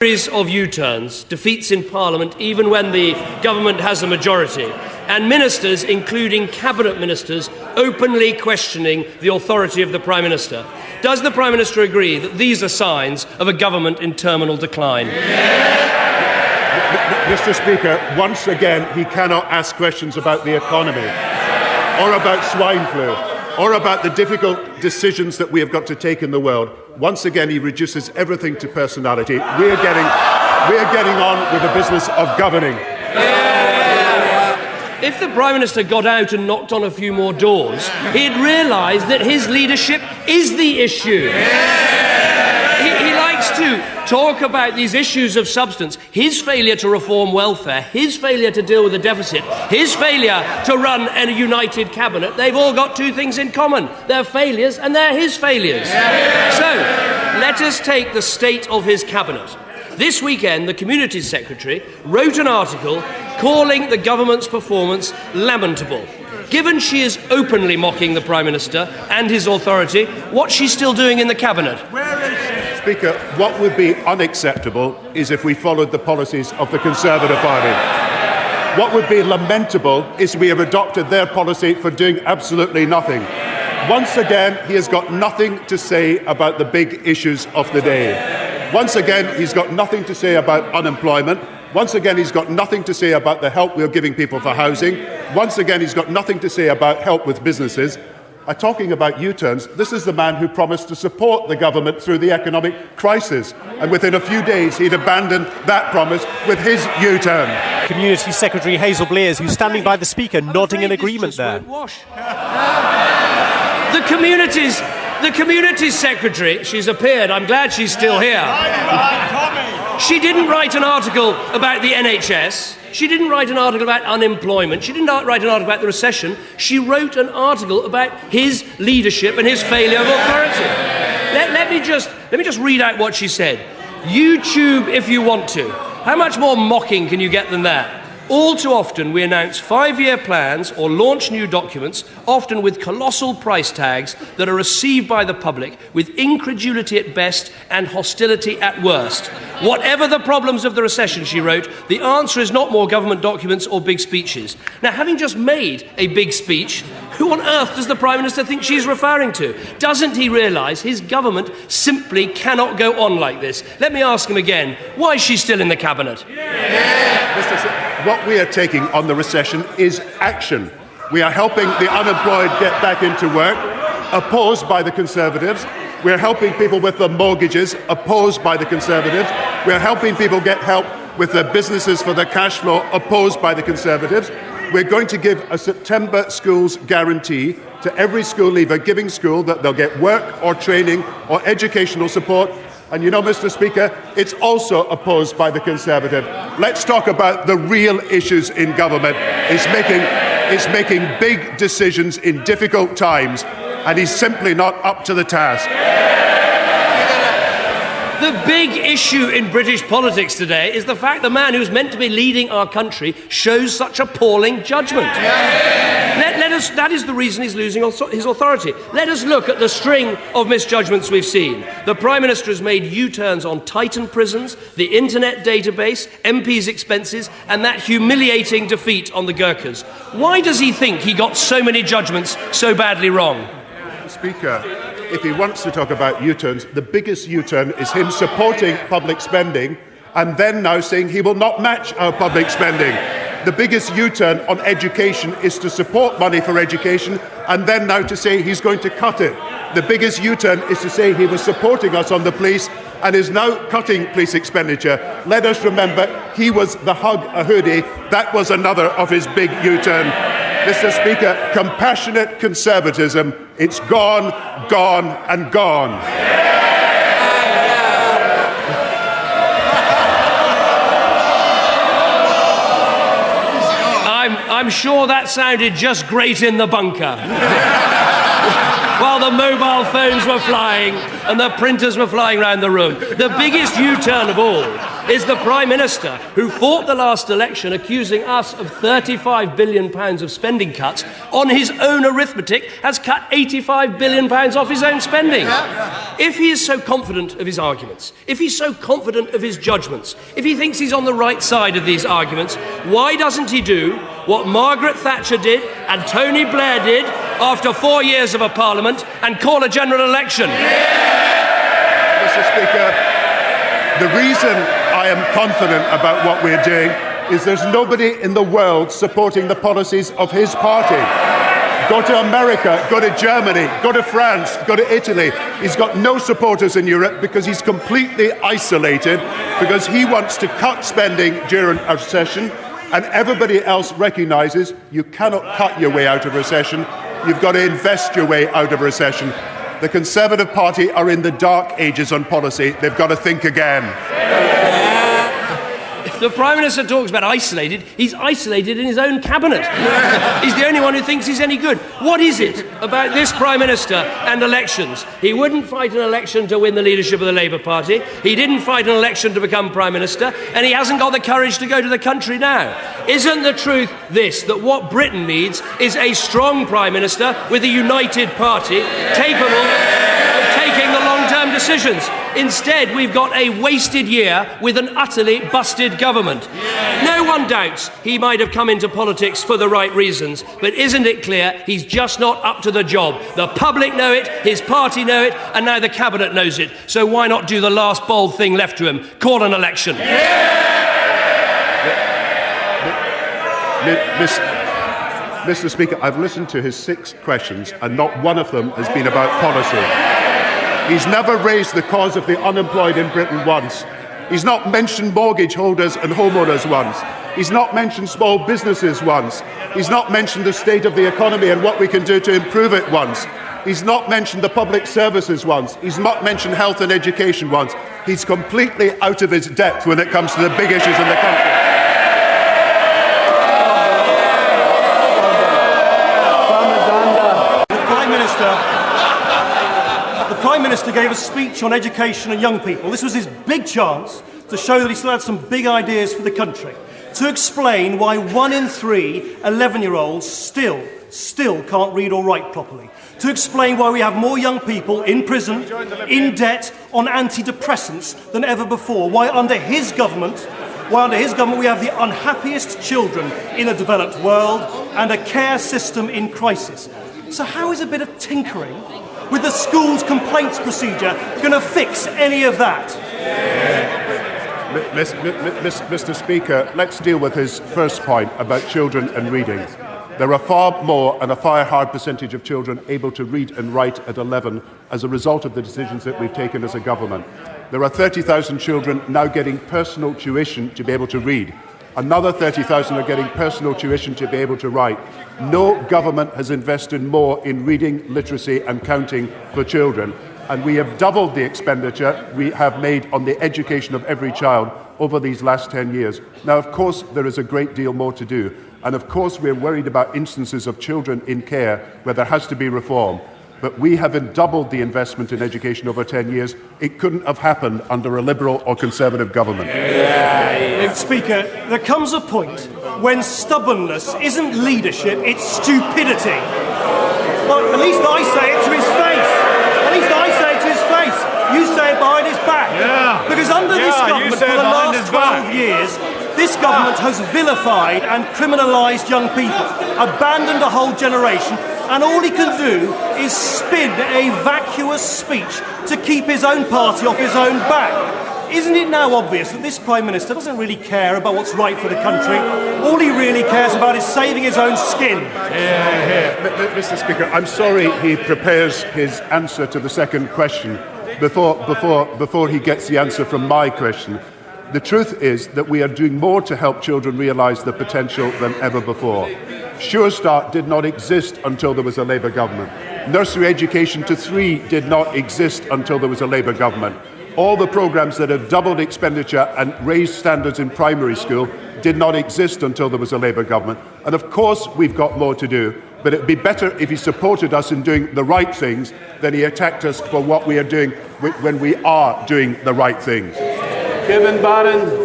Series of U-turns, defeats in Parliament even when the government has a majority, and ministers, including cabinet ministers, openly questioning the authority of the Prime Minister. Does the Prime Minister agree that these are signs of a government in terminal decline? Mr. Speaker, once again he cannot ask questions about the economy or about swine flu or about the difficult decisions that we have got to take in the world. Once again, he reduces everything to personality. We're getting on with the business of governing. If the Prime Minister got out and knocked on a few more doors, he'd realise that his leadership is the issue. He likes to talk about these issues of substance. His failure to reform welfare, his failure to deal with the deficit, his failure to run a united cabinet, they've all got two things in common. They're failures and they're his failures. So, let us take the state of his cabinet. This weekend, the Communities Secretary wrote an article calling the government's performance lamentable. Given she is openly mocking the Prime Minister and his authority, what's she still doing in the cabinet? Speaker, what would be unacceptable is if we followed the policies of the Conservative Party. What would be lamentable is we have adopted their policy for doing absolutely nothing. Once again, he has got nothing to say about the big issues of the day. Once again, he's got nothing to say about unemployment. Once again, he's got nothing to say about the help we're giving people for housing. Once again, he's got nothing to say about help with businesses. Talking about U-turns, this is the man who promised to support the government through the economic crisis. And within a few days, he'd abandoned that promise with his U-turn. Community Secretary Hazel Blears, who's standing by the Speaker, nodding in agreement there. The Communities Secretary, she's appeared, I'm glad she's still here. She didn't write an article about the NHS. She didn't write an article about unemployment. She didn't write an article about the recession. She wrote an article about his leadership and his failure of authority. Let me just read out what she said. YouTube if you want to. How much more mocking can you get than that? All too often we announce 5-year plans or launch new documents, often with colossal price tags that are received by the public with incredulity at best and hostility at worst. Whatever the problems of the recession, she wrote, the answer is not more government documents or big speeches. Now, having just made a big speech, who on earth does the Prime Minister think she's referring to? Doesn't he realise his government simply cannot go on like this? Let me ask him again, why is she still in the Cabinet? What we are taking on the recession is action. We are helping the unemployed get back into work, opposed by the Conservatives. We are helping people with their mortgages, opposed by the Conservatives. We are helping people get help with their businesses for their cash flow, opposed by the Conservatives. We're going to give a September schools guarantee to every school leaver giving school that they'll get work or training or educational support. And you know, Mr. Speaker, it's also opposed by the Conservative. Let's talk about the real issues in government. It's making big decisions in difficult times, and he's simply not up to the task. The big issue in British politics today is the fact the man who's meant to be leading our country shows such appalling judgment. That is the reason he's losing his authority. Let us look at the string of misjudgments we've seen. The Prime Minister has made U-turns on Titan prisons, the internet database, MPs' expenses, and that humiliating defeat on the Gurkhas. Why does he think he got so many judgments so badly wrong? Speaker, if he wants to talk about U-turns, the biggest U-turn is him supporting public spending and then now saying he will not match our public spending. The biggest U-turn on education is to support money for education and then now to say he's going to cut it. The biggest U-turn is to say he was supporting us on the police and is now cutting police expenditure. Let us remember he was the hug-a-hoodie. That was another of his big U-turn. Mr. Speaker, compassionate conservatism, it's gone, gone and gone. I'm sure that sounded just great in the bunker. While the mobile phones were flying and the printers were flying around the room. The biggest U-turn of all is the Prime Minister who fought the last election accusing us of £35 billion of spending cuts, on his own arithmetic has cut £85 billion off his own spending. If he is so confident of his arguments, if he's so confident of his judgments, if he thinks he's on the right side of these arguments, why doesn't he do what Margaret Thatcher did and Tony Blair did after 4 years of a parliament and call a general election? Mr. Speaker, the reason I am confident about what we're doing is there's nobody in the world supporting the policies of his party. Go to America, go to Germany, go to France, go to Italy. He's got no supporters in Europe because he's completely isolated, because he wants to cut spending during a recession, and everybody else recognises you cannot cut your way out of recession. You've got to invest your way out of recession. The Conservative Party are in the dark ages on policy. They've got to think again. The Prime Minister talks about isolated. He's isolated in his own cabinet. He's the only one who thinks he's any good. What is it about this Prime Minister and elections? He wouldn't fight an election to win the leadership of the Labour Party. He didn't fight an election to become Prime Minister. And he hasn't got the courage to go to the country now. Isn't the truth this, that what Britain needs is a strong Prime Minister with a united party capable of taking the long-term decisions? Instead, we've got a wasted year with an utterly busted government. No one doubts he might have come into politics for the right reasons, but isn't it clear he's just not up to the job? The public know it, his party know it, and now the Cabinet knows it. So why not do the last bold thing left to him? Call an election. Mr. Speaker, I've listened to his 6 questions and not one of them has been about policy. He's never raised the cause of the unemployed in Britain once. He's not mentioned mortgage holders and homeowners once. He's not mentioned small businesses once. He's not mentioned the state of the economy and what we can do to improve it once. He's not mentioned the public services once. He's not mentioned health and education once. He's completely out of his depth when it comes to the big issues in the country. The Prime Minister gave a speech on education and young people. This was his big chance to show that he still had some big ideas for the country, to explain why 1 in 3 11-year-olds still can't read or write properly, to explain why we have more young people in prison, in debt, on antidepressants than ever before, why under his government we have the unhappiest children in a developed world and a care system in crisis. So how is a bit of tinkering with the school's complaints procedure going to fix any of that? Mr. Speaker, let's deal with his first point about children and reading. There are far more and a far higher percentage of children able to read and write at 11 as a result of the decisions that we've taken as a government. There are 30,000 children now getting personal tuition to be able to read. Another 30,000 are getting personal tuition to be able to write. No government has invested more in reading, literacy and counting for children. And we have doubled the expenditure we have made on the education of every child over these last 10 years. Now, of course, there is a great deal more to do. And of course, we're worried about instances of children in care where there has to be reform. But we have doubled the investment in education over 10 years. It couldn't have happened under a Liberal or Conservative government. Speaker, there comes a point when stubbornness isn't leadership, it's stupidity. Well, at least I say it to his face. At least I say it to his face. You say it behind his back. Yeah. Because under this government for the last 12 years, this government has vilified and criminalised young people, abandoned a whole generation, and all he can do is spin a vacuous speech to keep his own party off his own back. Isn't it now obvious that this Prime Minister doesn't really care about what's right for the country? All he really cares about is saving his own skin. Mr. Speaker, I'm sorry he prepares his answer to the second question before he gets the answer from my question. The truth is that we are doing more to help children realise their potential than ever before. Sure Start did not exist until there was a Labour government. Nursery education to 3 did not exist until there was a Labour government. All the programmes that have doubled expenditure and raised standards in primary school did not exist until there was a Labour government. And of course we've got more to do, but it would be better if he supported us in doing the right things than he attacked us for what we are doing when we are doing the right things. Kevin Barron.